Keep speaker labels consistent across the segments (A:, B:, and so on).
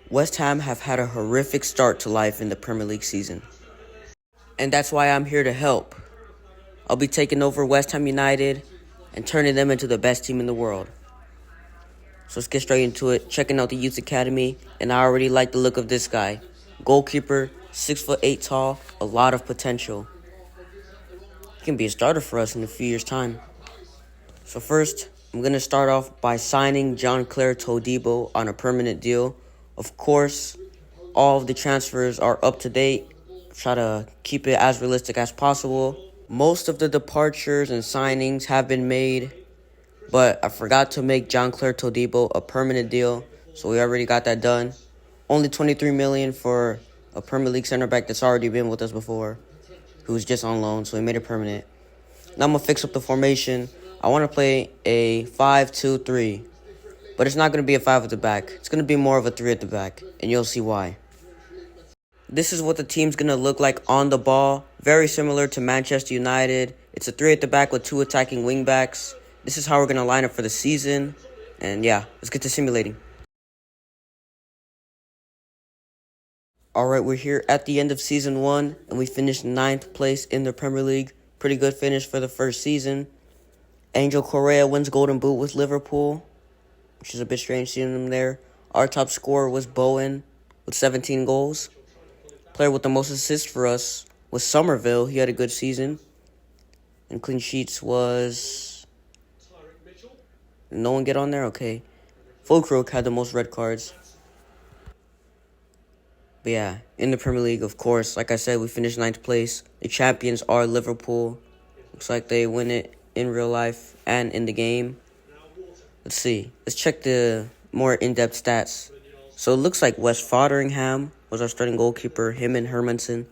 A: West Ham have had a horrific start to life in the Premier League season. And that's why I'm here to help. I'll be taking over West Ham United and turning them into the best team in the world. So let's get straight into it. Checking out the Youth Academy, and I already like the look of this guy. Goalkeeper, 6'8" tall, a lot of potential. He can be a starter for us in a few years' time. So first, I'm going to start off by signing Jean-Claire Todibo on a permanent deal. Of course, all of the transfers are up to date. Try to keep it as realistic as possible. Most of the departures and signings have been made, but I forgot to make Jean-Claire Todibo a permanent deal, so we already got that done. Only $23 million for a Premier League center back that's already been with us before, who was just on loan, so we made it permanent. Now I'm going to fix up the formation. I want to play a 5-2-3, but it's not going to be a 5 at the back. It's going to be more of a 3 at the back, and you'll see why. This is what the team's going to look like on the ball. Very similar to Manchester United. It's a 3 at the back with 2 attacking wingbacks. This is how we're going to line up for the season. And yeah, let's get to simulating. Alright, we're here at the end of Season 1, and we finished 9th place in the Premier League. Pretty good finish for the first season. Angel Correa wins Golden Boot with Liverpool, which is a bit strange seeing him there. Our top scorer was Bowen with 17 goals. Player with the most assists for us was Somerville. He had a good season. And clean sheets was... No one get on there? Okay. Fulkrug had the most red cards. But yeah, in the Premier League, of course, like I said, we finished 9th place. The champions are Liverpool. Looks like they win it in real life and in the game. Let's see. Let's check the more in-depth stats. So it looks like Wes Fotheringham was our starting goalkeeper, him and Hermansen,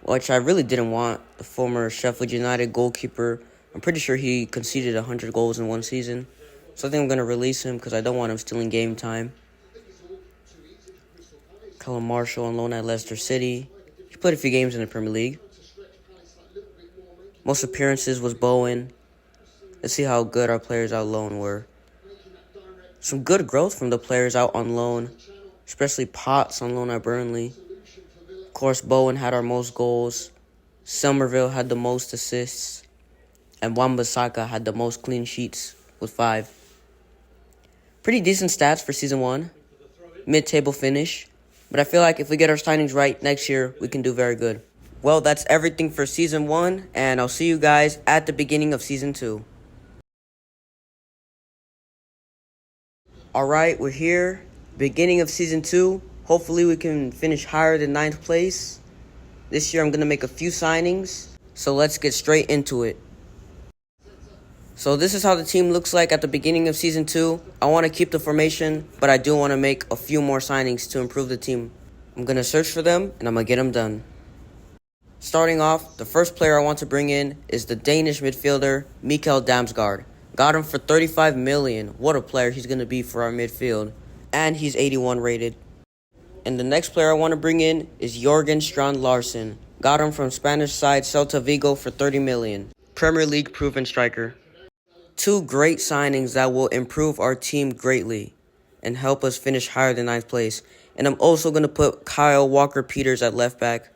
A: which I really didn't want, the former Sheffield United goalkeeper. I'm pretty sure he conceded 100 goals in one season. So I think I'm going to release him because I don't want him stealing game time. Callum Marshall on loan at Leicester City. He played a few games in the Premier League. Most appearances was Bowen. Let's see how good our players out loan were. Some good growth from the players out on loan, especially Potts on loan at Burnley. Of course, Bowen had our most goals. Somerville had the most assists. And Wan-Bissaka had the most clean sheets with 5. Pretty decent stats for Season 1. Mid-table finish. But I feel like if we get our signings right next year, we can do very good. Well, that's everything for Season 1, and I'll see you guys at the beginning of Season 2. Alright, we're here. Beginning of Season 2. Hopefully we can finish higher than 9th place. This year I'm going to make a few signings. So let's get straight into it. So this is how the team looks like at the beginning of Season 2. I want to keep the formation, but I do want to make a few more signings to improve the team. I'm going to search for them, and I'm going to get them done. Starting off, the first player I want to bring in is the Danish midfielder, Mikkel Damsgaard. Got him for $35 million. What a player he's going to be for our midfield. And he's 81 rated. And the next player I want to bring in is Jorgen Strand Larsen. Got him from Spanish side Celta Vigo for $30 million. Premier League proven striker. 2 great signings that will improve our team greatly and help us finish higher than 9th place. And I'm also going to put Kyle Walker-Peters at left back.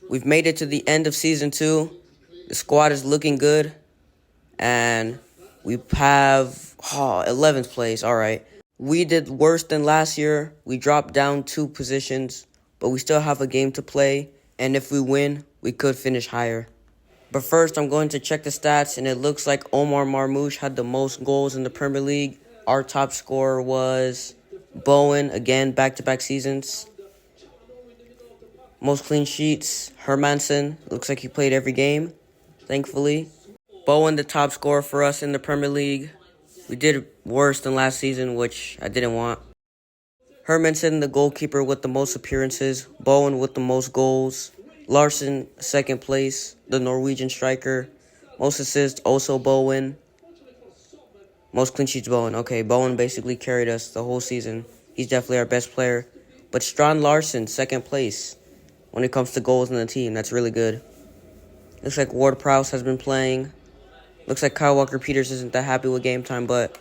A: We've made it to the end of Season 2. The squad is looking good. And we have 11th place. All right. We did worse than last year. We dropped down 2 positions. But we still have a game to play. And if we win, we could finish higher. But first, I'm going to check the stats. And it looks like Omar Marmoush had the most goals in the Premier League. Our top scorer was Bowen. Again, back-to-back seasons. Most clean sheets, Hermansen. Looks like he played every game, thankfully. Bowen, the top scorer for us in the Premier League. We did worse than last season, which I didn't want. Hermansen, the goalkeeper with the most appearances. Bowen with the most goals. Larsen, second place, the Norwegian striker. Most assists, also Bowen. Most clean sheets, Bowen. Okay, Bowen basically carried us the whole season. He's definitely our best player. But Strand Larsen, second place. When it comes to goals in the team, that's really good. Looks like Ward-Prowse has been playing. Looks like Kyle Walker-Peters isn't that happy with game time, but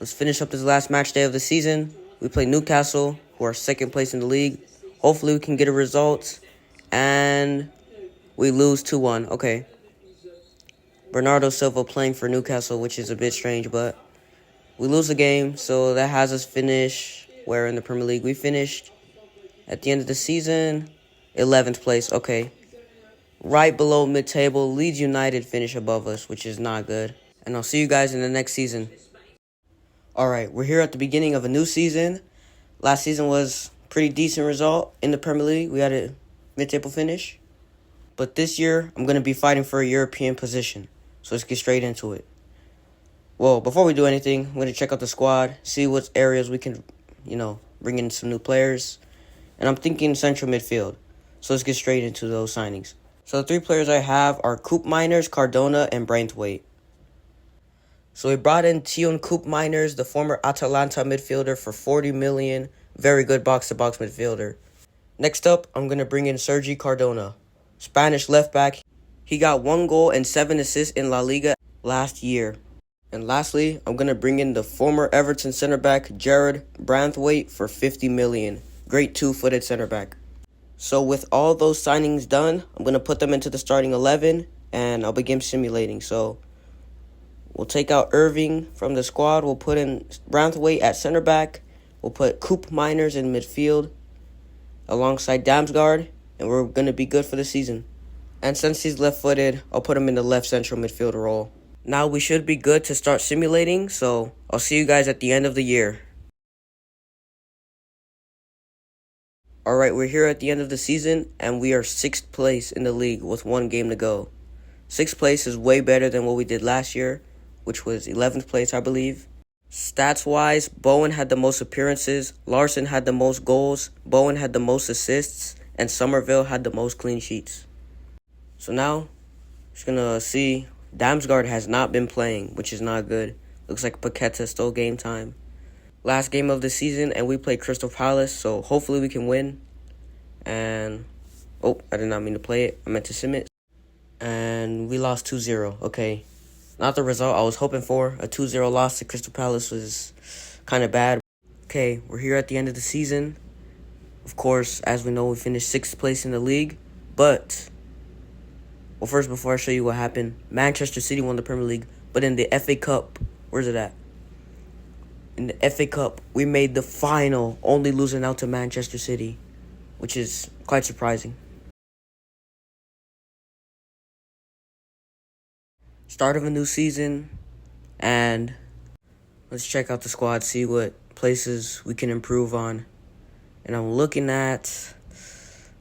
A: Let's finish up this last match day of the season. We play Newcastle, who are second place in the league. Hopefully we can get a result. And we lose 2-1. Okay. Bernardo Silva playing for Newcastle, which is a bit strange, but we lose the game. So that has us finish where in the Premier League we finished at the end of the season, 11th place. Okay. Right below mid-table, Leeds United finish above us, which is not good. And I'll see you guys in the next season. Alright, we're here at the beginning of a new season. Last season was pretty decent result in the Premier League. We had a mid-table finish. But this year, I'm going to be fighting for a European position. So let's get straight into it. Well, before we do anything, I'm going to check out the squad, see what areas we can, bring in some new players. And I'm thinking central midfield. So let's get straight into those signings. So the 3 players I have are Koopmeiners, Cardona, and Braithwaite. So we brought in Tion Koopmeiners, the former Atalanta midfielder, for 40 million. Very good box-to-box midfielder. Next up, I'm going to bring in Sergi Cardona, Spanish left back. He got 1 goal and 7 assists in La Liga last year. And lastly, I'm going to bring in the former Everton center back, Jared Braithwaite, for 50 million. Great 2-footed center back. So with all those signings done, I'm going to put them into the starting 11, and I'll begin simulating. So we'll take out Irving from the squad. We'll put in Braithwaite at center back. We'll put Koopmeiners in midfield alongside Damsgaard, and we're going to be good for the season. And since he's left-footed, I'll put him in the left central midfield role. Now we should be good to start simulating, so I'll see you guys at the end of the year. Alright, we're here at the end of the season, and we are 6th place in the league with 1 game to go. 6th place is way better than what we did last year, which was 11th place, I believe. Stats-wise, Bowen had the most appearances, Larson had the most goals, Bowen had the most assists, and Somerville had the most clean sheets. So now, just going to see, Damsgaard has not been playing, which is not good. Looks like Paqueta stole game time. Last game of the season, and we play Crystal Palace, so hopefully we can win. And, I did not mean to play it. I meant to sim it. And we lost 2-0. Okay, not the result I was hoping for. A 2-0 loss to Crystal Palace was kind of bad. Okay, we're here at the end of the season. Of course, as we know, we finished 6th place in the league. But, first, before I show you what happened, Manchester City won the Premier League. But in the FA Cup, where's it at? In the FA Cup, we made the final, only losing out to Manchester City, which is quite surprising. Start of a new season, and let's check out the squad, see what places we can improve on. And I'm looking at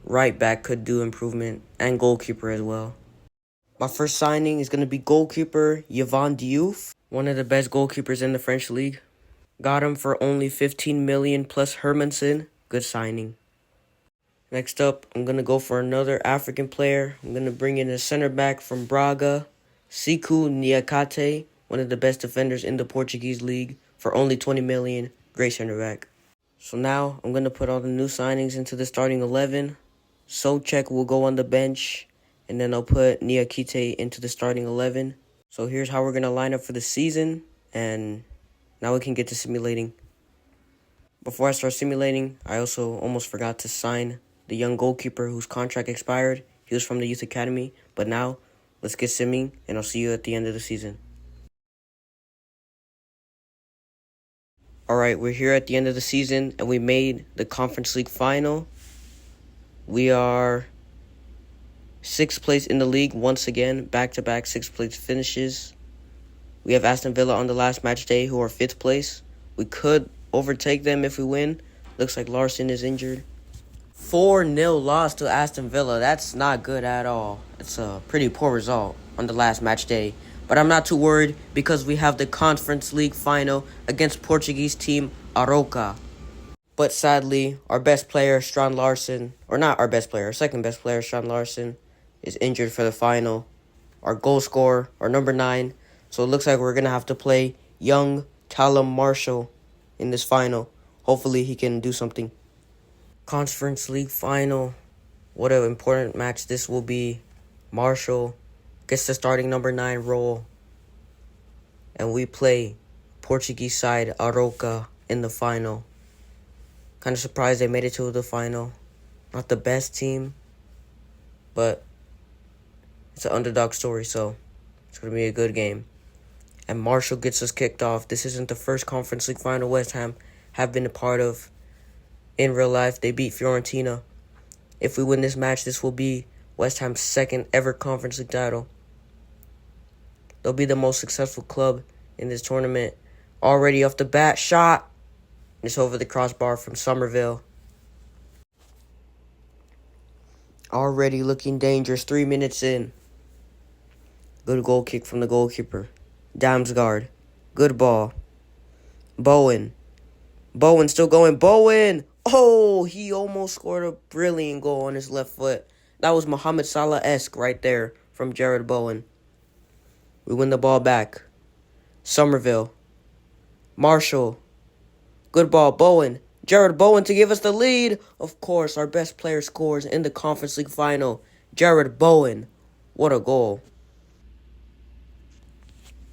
A: right back could do improvement, and goalkeeper as well. My first signing is going to be goalkeeper Yvan Diouf, one of the best goalkeepers in the French league. Got him for only 15 million plus Hermansen. Good signing. Next up, I'm going to go for another African player. I'm going to bring in a center back from Braga, Siku Niakate, one of the best defenders in the Portuguese league, for only 20 million. Great center back. So now, I'm going to put all the new signings into the starting 11. Soucek will go on the bench, and then I'll put Niakate into the starting 11. So here's how we're going to line up for the season, and now we can get to simulating. Before I start simulating, I also almost forgot to sign the young goalkeeper whose contract expired. He was from the youth academy. But now, let's get simming, and I'll see you at the end of the season. Alright, we're here at the end of the season, and we made the Conference League final. We are 6th place in the league once again, back-to-back 6th place finishes. We have Aston Villa on the last match day, who are 5th place. We could overtake them if we win. Looks like Larson is injured. 4-0 loss to Aston Villa. That's not good at all. It's a pretty poor result on the last match day. But I'm not too worried because we have the Conference League final against Portuguese team Aroca. But sadly, our best player, Strand Larsen, or not our best player, our second best player, Strand Larsen, is injured for the final. Our goal scorer, our number 9, so it looks like we're going to have to play young Callum Marshall in this final. Hopefully he can do something. Conference League final. What an important match this will be. Marshall gets the starting number 9 role. And we play Portuguese side, Aroca, in the final. Kind of surprised they made it to the final. Not the best team, but it's an underdog story, so it's going to be a good game. And Marshall gets us kicked off. This isn't the first Conference League final West Ham have been a part of in real life. They beat Fiorentina. If we win this match, this will be West Ham's second ever Conference League title. They'll be the most successful club in this tournament. Already off the bat, shot. It's over the crossbar from Somerville. Already looking dangerous 3 minutes in. Good goal kick from the goalkeeper. Damsgaard. Good ball. Bowen. Bowen still going. Bowen! Oh, he almost scored a brilliant goal on his left foot. That was Mohamed Salah-esque right there from Jared Bowen. We win the ball back. Somerville. Marshall. Good ball. Bowen. Jared Bowen to give us the lead. Of course, our best player scores in the Conference League final. Jared Bowen. What a goal.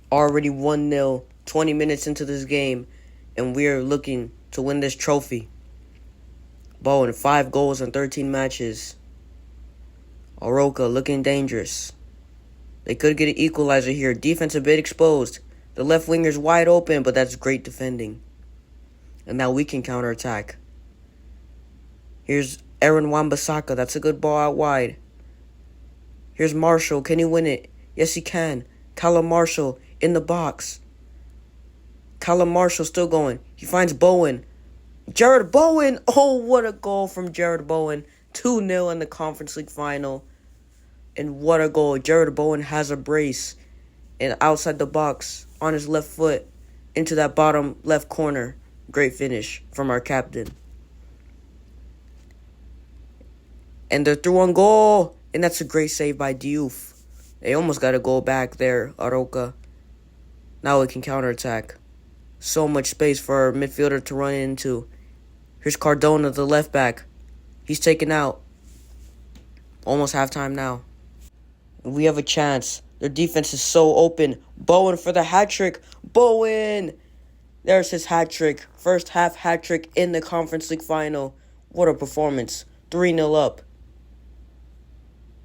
A: Already 1-0, 20 minutes into this game, and we are looking to win this trophy. Bowen, 5 goals in 13 matches. Aroca looking dangerous. They could get an equalizer here. Defense a bit exposed. The left winger's wide open, but that's great defending. And now we can counterattack. Here's Aaron Wan-Bissaka. That's a good ball out wide. Here's Marshall. Can he win it? Yes, he can. Callum Marshall in the box. Callum Marshall still going. He finds Bowen. Jared Bowen. Oh, what a goal from Jared Bowen. 2-0 in the Conference League final. And what a goal. Jared Bowen has a brace. And outside the box on his left foot into that bottom left corner. Great finish from our captain. And they're through on goal. And that's a great save by Diouf. They almost got a goal back there, Aroca. Now we can counterattack. So much space for our midfielder to run into. Here's Cardona, the left back. He's taken out. Almost halftime now. We have a chance. Their defense is so open. Bowen for the hat-trick. Bowen! There's his hat-trick. First half hat-trick in the Conference League final. What a performance. 3-0 up.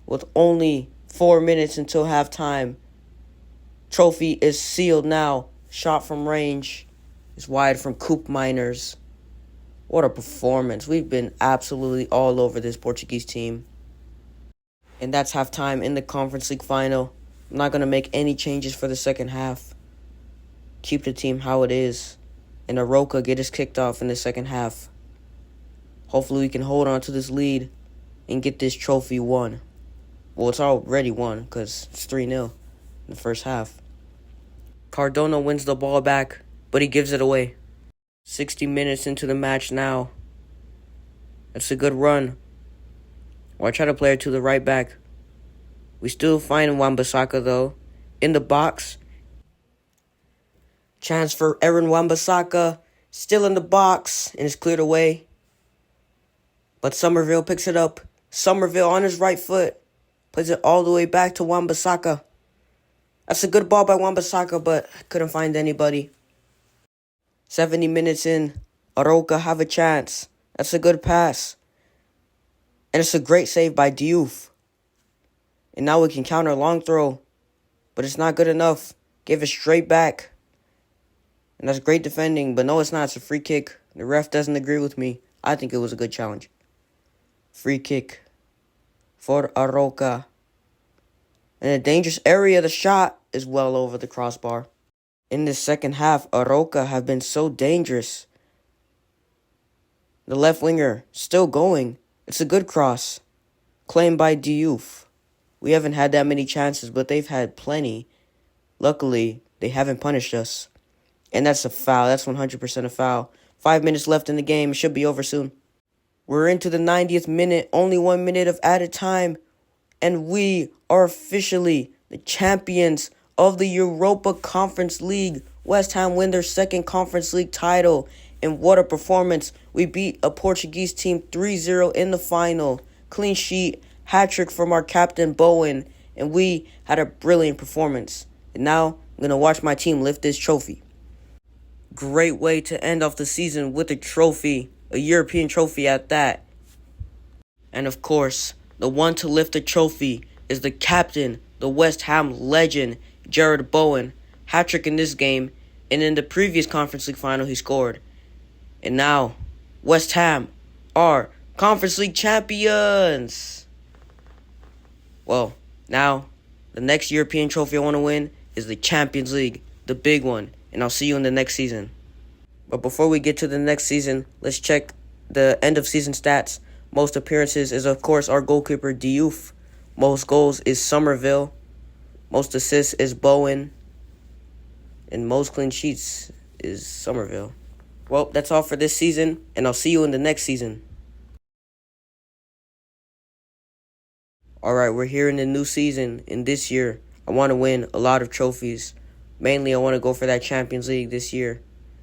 A: With only 4 minutes until halftime. Trophy is sealed now. Shot from range is wide from Coop Miners. What a performance. We've been absolutely all over this Portuguese team. And that's halftime in the Conference League final. I'm not going to make any changes for the second half. Keep the team how it is. And Aroca get us kicked off in the second half. Hopefully we can hold on to this lead and get this trophy won. Well, it's already won because it's 3-0 in the first half. Cardona wins the ball back, but he gives it away. 60 minutes into the match now. That's a good run. Well, I try to play it to the right back. We still find Wan-Bissaka, though, in the box. Chance for Aaron Wan-Bissaka. Still in the box, and it's cleared away. But Somerville picks it up. Somerville on his right foot. Plays it all the way back to Wan-Bissaka. That's a good ball by Wan-Bissaka, but couldn't find anybody. 70 minutes in. Aroca have a chance. That's a good pass. And it's a great save by Diouf. And now we can counter a long throw. But it's not good enough. Give it straight back. And that's great defending. But no, it's not. It's a free kick. The ref doesn't agree with me. I think it was a good challenge. Free kick for Aroca. In a dangerous area, the shot is well over the crossbar. In the second half, Aroca have been so dangerous. The left winger still going. It's a good cross. Claimed by Diouf. We haven't had that many chances, but they've had plenty. Luckily, they haven't punished us. And that's a foul. That's 100% a foul. 5 minutes left in the game. It should be over soon. We're into the 90th minute. Only 1 minute of added time. And we are officially the champions of the Europa Conference League. West Ham win their second Conference League title. And what a performance. We beat a Portuguese team 3-0 in the final. Clean sheet. Hat-trick from our captain, Bowen. And we had a brilliant performance. And now I'm going to watch my team lift this trophy. Great way to end off the season with a trophy, a European trophy at that. And of course, the one to lift the trophy is the captain, the West Ham legend, Jared Bowen. Hat-trick in this game, and in the previous Conference League final he scored. And now, West Ham are Conference League champions. Well, now, the next European trophy I want to win is the Champions League, the big one. And I'll see you in the next season. But before we get to the next season, let's check the end of season stats. Most appearances is, of course, our goalkeeper, Diouf. Most goals is Somerville. Most assists is Bowen. And most clean sheets is Somerville. Well, that's all for this season, and I'll see you in the next season. Alright, we're here in the new season, and this year, I want to win a lot of trophies. Mainly, I want to go for that Champions League this year.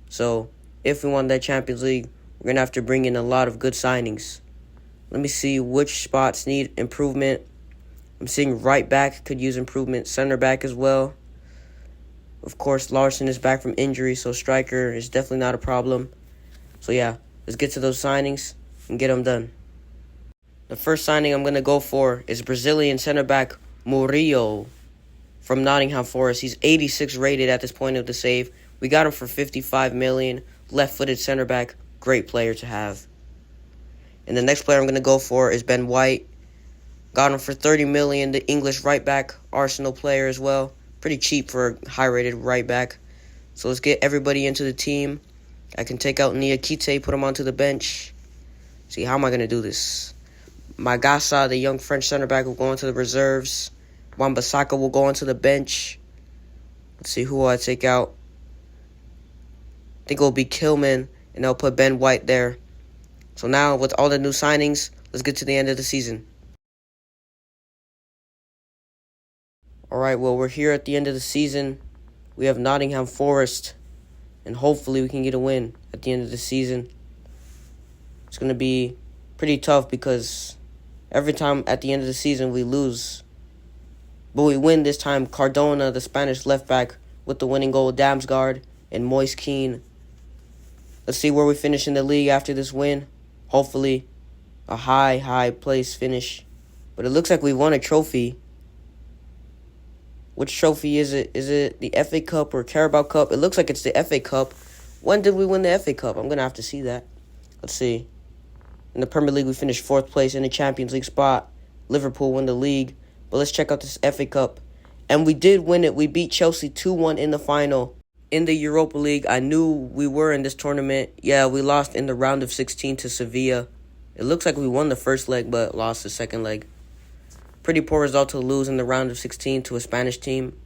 A: So, if we want that Champions League, we're going to have to bring in a lot of good signings. Let me see which spots need improvement. I'm seeing right back could use improvement, center back as well. Of course, Larson is back from injury, so striker is definitely not a problem. So yeah, let's get to those signings and get them done. The first signing I'm going to go for is Brazilian center back Murillo from Nottingham Forest. He's 86 rated at this point of the save. We got him for 55 million. Left-footed center back, great player to have. And the next player I'm going to go for is Ben White. Got him for 30 million, the English right back, Arsenal player as well. Pretty cheap for a high-rated right back. So let's get everybody into the team. I can take out Niakite, put him onto the bench. See, how am I going to do this? Magasa, the young French center back, will go into the reserves. Wan-Bissaka will go onto the bench. Let's see, who will I take out? I think it will be Kilman, and I'll put Ben White there. So now, with all the new signings, let's get to the end of the season. Alright, well, we're here at the end of the season. We have Nottingham Forest, and hopefully we can get a win at the end of the season. It's going to be pretty tough because every time at the end of the season we lose. But we win this time. Cardona, the Spanish left back, with the winning goal, Damsgaard, and Moise Kean. Let's see where we finish in the league after this win. Hopefully, a high place finish. But it looks like we won a trophy. Which trophy is it? Is it the FA Cup or Carabao Cup? It looks like it's the FA Cup. When did we win the FA Cup? I'm going to have to see that. Let's see. In the Premier League, we finished 4th place in the Champions League spot. Liverpool won the league. But let's check out this FA Cup. And we did win it. We beat Chelsea 2-1 in the final. In the Europa League, I knew we were in this tournament. Yeah, we lost in the round of 16 to Sevilla. It looks like we won the first leg, but lost the second leg. Pretty poor result to lose in the round of 16 to a Spanish team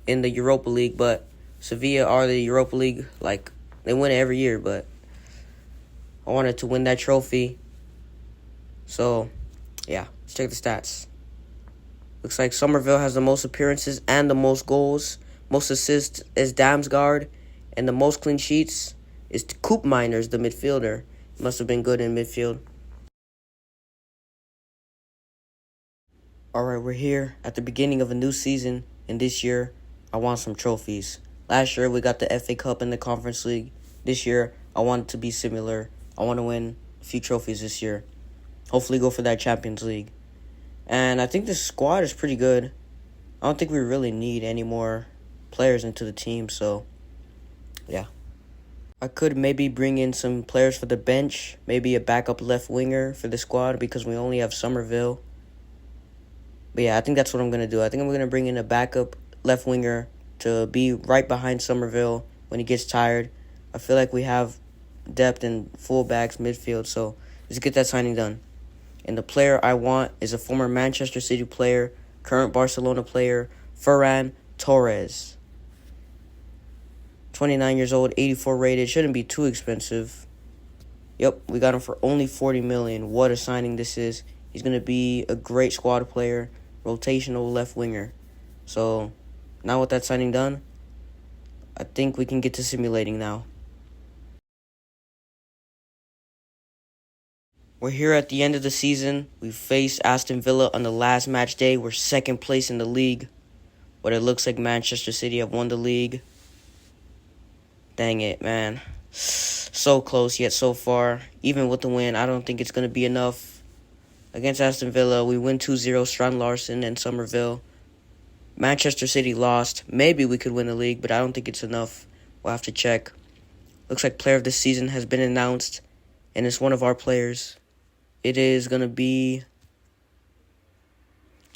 A: in the Europa League. But Sevilla are the Europa League. Like, they win it every year, but I wanted to win that trophy. So, yeah, let's check the stats. Looks like Somerville has the most appearances and the most goals. Most assists is Damsgaard. And the most clean sheets is Koopmeiners, the midfielder. Must have been good in midfield. Alright, we're here at the beginning of a new season. And this year, I want some trophies. Last year, we got the FA Cup and the Conference League. This year, I want it to be similar. I want to win a few trophies this year. Hopefully go for that Champions League. And I think this squad is pretty good. I don't think we really need any more players into the team, so yeah. I could maybe bring in some players for the bench, maybe a backup left winger for the squad because we only have Somerville. But yeah, I think that's what I'm going to do. I think I'm going to bring in a backup left winger to be right behind Somerville when he gets tired. I feel like we have depth in fullbacks, midfield, so let's get that signing done. And the player I want is a former Manchester City player, current Barcelona player, Ferran Torres. 29 years old, 84 rated. Shouldn't be too expensive. Yep, we got him for only 40 million. What a signing this is. He's going to be a great squad player, rotational left winger. So, now with that signing done, I think we can get to simulating now. We're here at the end of the season. We faced Aston Villa on the last match day. We're second place in the league. But it looks like Manchester City have won the league. Dang it, man. So close yet so far. Even with the win, I don't think it's going to be enough. Against Aston Villa, we win 2-0, Strand Larson and Somerville. Manchester City lost. Maybe we could win the league, but I don't think it's enough. We'll have to check. Looks like player of the season has been announced, and it's one of our players. It is going to be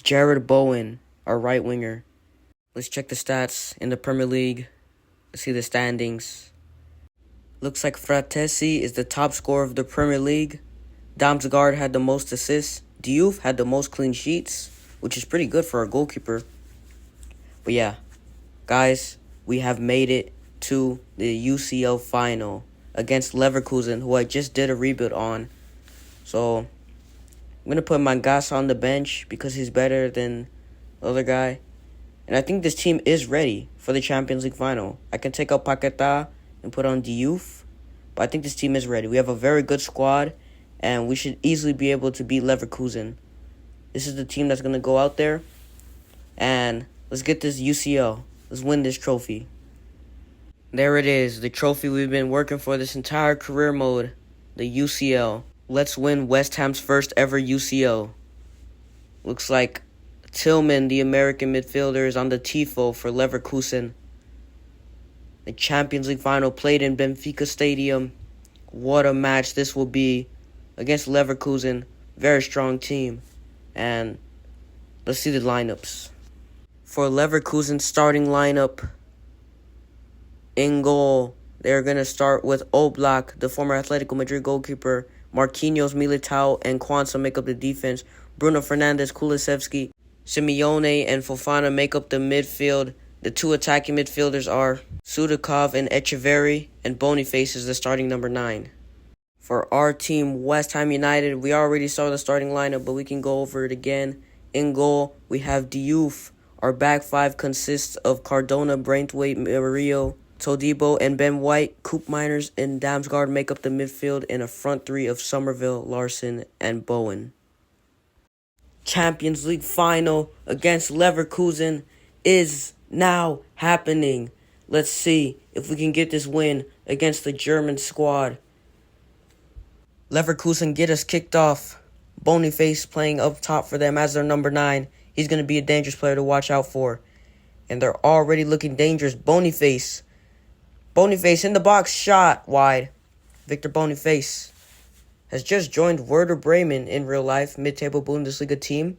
A: Jared Bowen, our right winger. Let's check the stats in the Premier League. Let's see the standings. Looks like Fratesi is the top scorer of the Premier League. Damsgaard had the most assists. Diouf had the most clean sheets, which is pretty good for a goalkeeper. But yeah, guys, we have made it to the UCL final against Leverkusen, who I just did a rebuild on. So I'm going to put Mangasa on the bench because he's better than the other guy. And I think this team is ready for the Champions League final. I can take out Paqueta and put on Diouf, but I think this team is ready. We have a very good squad, and we should easily be able to beat Leverkusen. This is the team that's going to go out there, and let's get this UCL. Let's win this trophy. There it is, the trophy we've been working for this entire career mode, the UCL. Let's win West Ham's first ever UCL. Looks like Tillman, the American midfielder, is on the tifo for Leverkusen. The Champions League final played in Benfica Stadium. What a match this will be against Leverkusen. Very strong team. And let's see the lineups. For Leverkusen's starting lineup, in goal, they're going to start with Oblak, the former Atletico Madrid goalkeeper. Marquinhos, Militao, and Kwanzaa make up the defense. Bruno Fernandes, Kulusevski, Simeone, and Fofana make up the midfield. The two attacking midfielders are Sudakov and Echeverry, and Boniface is the starting number 9. For our team, West Ham United, we already saw the starting lineup, but we can go over it again. In goal, we have Diouf. Our back five consists of Cardona, Braithwaite, Murillo, Todibo, and Ben White. Coop Miners and Damsgaard make up the midfield, and a front three of Somerville, Larson, and Bowen. Champions League final against Leverkusen is now happening. Let's see if we can get this win against the German squad. Leverkusen get us kicked off. Boniface playing up top for them as their number 9. He's going to be a dangerous player to watch out for. And they're already looking dangerous. Boniface in the box, shot wide. Victor Boniface has just joined Werder Bremen in real life, mid-table Bundesliga team,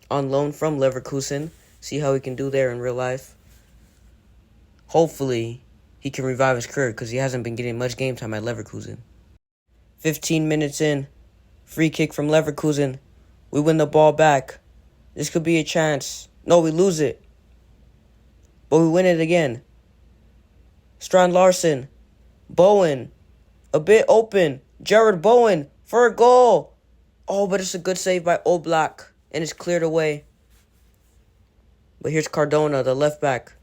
A: on loan from Leverkusen. See how he can do there in real life. Hopefully, he can revive his career because he hasn't been getting much game time at Leverkusen. 15 minutes in, free kick from Leverkusen. We win the ball back. This could be a chance. No, we lose it. But we win it again. Strand Larson. Bowen. A bit open. Jared Bowen for a goal. Oh, but it's a good save by Oblak. And it's cleared away. But here's Cardona, the left back.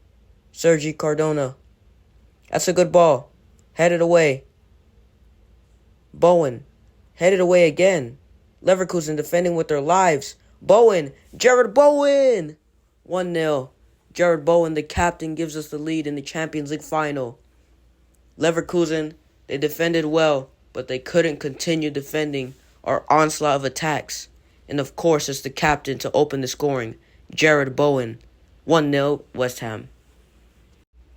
A: Sergi Cardona. That's a good ball. Headed away. Bowen. Headed away again. Leverkusen defending with their lives. Bowen. Jared Bowen. 1-0. Jared Bowen, the captain, gives us the lead in the Champions League final. Leverkusen, they defended well, but they couldn't continue defending our onslaught of attacks. And of course, it's the captain to open the scoring. Jared Bowen. 1-0 West Ham.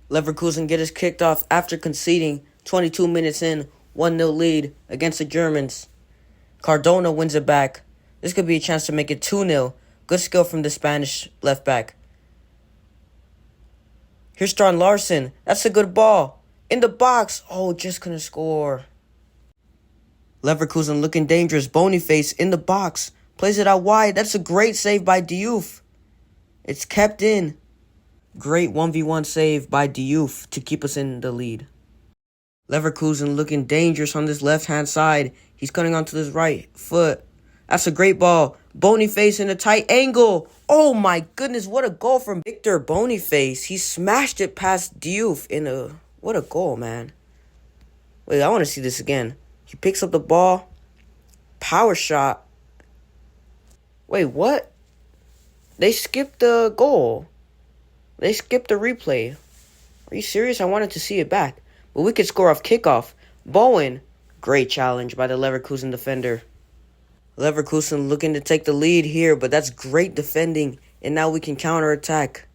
A: Leverkusen get us kicked off after conceding 22 minutes in, 1-0 lead against the Germans. Cardona wins it back. This could be a chance to make it 2-0. Good skill from the Spanish left back. Here's Strand Larson. That's a good ball. In the box. Oh, just couldn't score. Leverkusen looking dangerous. Boniface in the box. Plays it out wide. That's a great save by Diouf. It's kept in. Great 1v1 save by Diouf to keep us in the lead. Leverkusen looking dangerous on this left-hand side. He's cutting onto his right foot. That's a great ball. Boniface in a tight angle. Oh my goodness, what a goal from Victor Boniface. He smashed it past Diouf in a... What a goal, man. Wait, I want to see this again. He picks up the ball. Power shot. Wait, what? They skipped the goal. They skipped the replay. Are you serious? I wanted to see it back. Well, we could score off kickoff. Bowen. Great challenge by the Leverkusen defender. Leverkusen looking to take the lead here, but that's great defending. And now we can counterattack.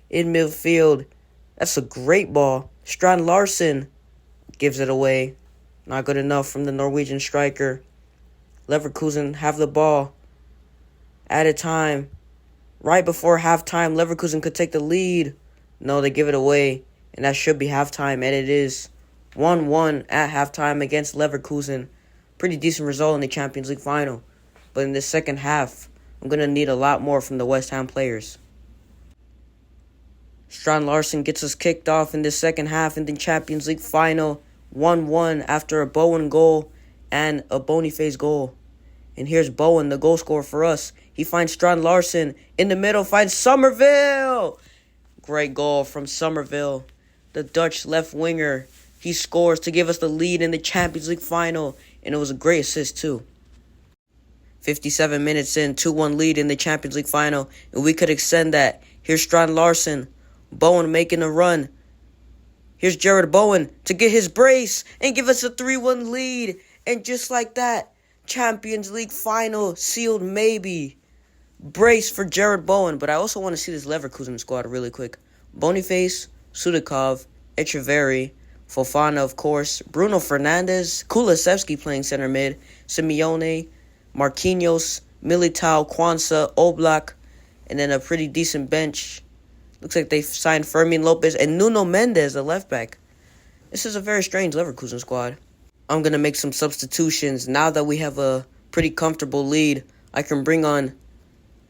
A: In midfield. That's a great ball. Strand Larsen gives it away. Not good enough from the Norwegian striker. Leverkusen have the ball. Added time. Right before halftime, Leverkusen could take the lead. No, they give it away. And that should be halftime, and it is 1-1 at halftime against Leverkusen. Pretty decent result in the Champions League final. But in the second half, I'm going to need a lot more from the West Ham players. Strand Larsen gets us kicked off in the second half in the Champions League final. 1-1 after a Bowen goal and a Boniface goal. And here's Bowen, the goal scorer for us. He finds Strand Larsen in the middle, finds Somerville. Great goal from Somerville, the Dutch left winger. He scores to give us the lead in the Champions League final, and it was a great assist too. 57 minutes in, 2-1 lead in the Champions League final, and we could extend that. Here's Strand Larsen, Bowen making a run. Here's Jared Bowen to get his brace and give us a 3-1 lead. And just like that, Champions League final sealed maybe. Brace for Jared Bowen. But I also want to see this Leverkusen squad really quick. Boniface, Sudakov, Echeverri, Fofana, of course, Bruno Fernandes, Kulusevski playing center mid, Simeone, Marquinhos, Militao, Kwanzaa, Oblak, and then a pretty decent bench. Looks like they signed Fermin Lopez and Nuno Mendes, the left back. This is a very strange Leverkusen squad. I'm going to make some substitutions. Now that we have a pretty comfortable lead, I can bring on,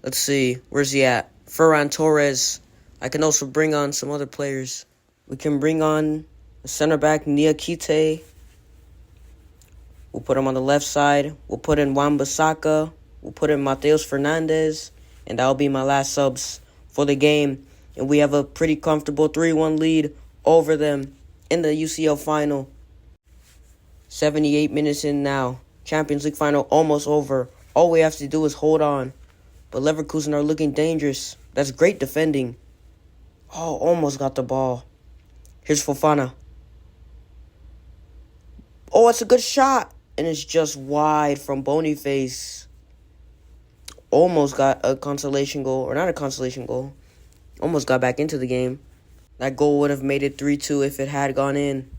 A: let's see, where's he at? Ferran Torres. I can also bring on some other players. We can bring on the center back, Niakite. We'll put him on the left side. We'll put in Wan-Bissaka. We'll put in Mateus Fernandes. And that'll be my last subs for the game. And we have a pretty comfortable 3-1 lead over them in the UCL final. 78 minutes in now. Champions League final almost over. All we have to do is hold on. But Leverkusen are looking dangerous. That's great defending. Oh, almost got the ball. Here's Fofana. Oh, it's a good shot. And it's just wide from Boniface. Almost got a consolation goal. Or not a consolation goal. Almost got back into the game. That goal would have made it 3-2 if it had gone in.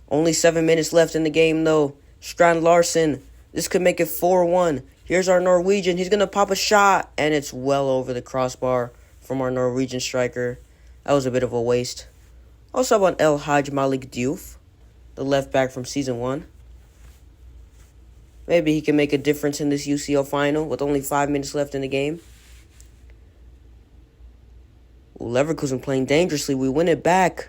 A: Only 7 minutes left in the game, though. Strand Larsen. This could make it 4-1. Here's our Norwegian. He's going to pop a shot. And it's well over the crossbar from our Norwegian striker. That was a bit of a waste. Also on El Hadj Malik Diouf, the left back from Season 1. Maybe he can make a difference in this UCL final with only 5 minutes left in the game. Ooh, Leverkusen playing dangerously. We win it back.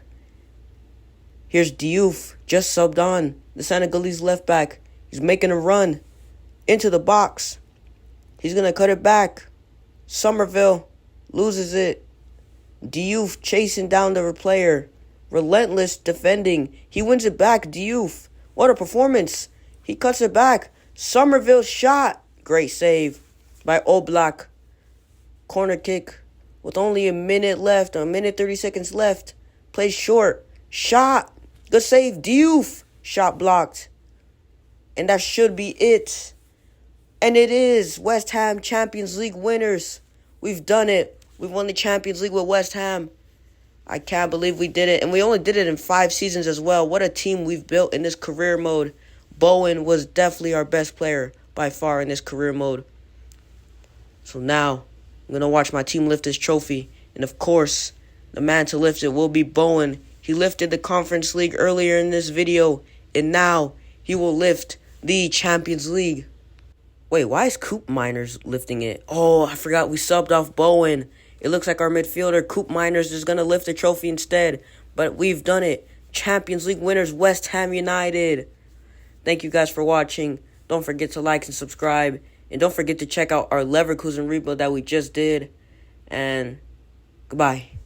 A: Here's Diouf, just subbed on. The Senegalese left back. He's making a run into the box. He's going to cut it back. Somerville loses it. Diouf chasing down the player. Relentless defending. He wins it back. Diouf. What a performance. He cuts it back. Somerville shot. Great save by Oblak. Corner kick. With only a minute left, a minute 30 seconds left. Plays short. Shot. Good save. Diouf. Shot blocked. And that should be it. And it is. West Ham Champions League winners. We've done it. We've won the Champions League with West Ham. I can't believe we did it. And we only did it in 5 seasons as well. What a team we've built in this career mode. Bowen was definitely our best player by far in this career mode. So now, I'm going to watch my team lift this trophy. And of course, the man to lift it will be Bowen. He lifted the Conference League earlier in this video. And now, he will lift the Champions League. Wait, why is Coop Miners lifting it? Oh, I forgot we subbed off Bowen. It looks like our midfielder, Coop Miners, is going to lift the trophy instead. But we've done it. Champions League winners, West Ham United. Thank you guys for watching. Don't forget to like and subscribe. And don't forget to check out our Leverkusen rebuild that we just did. And goodbye.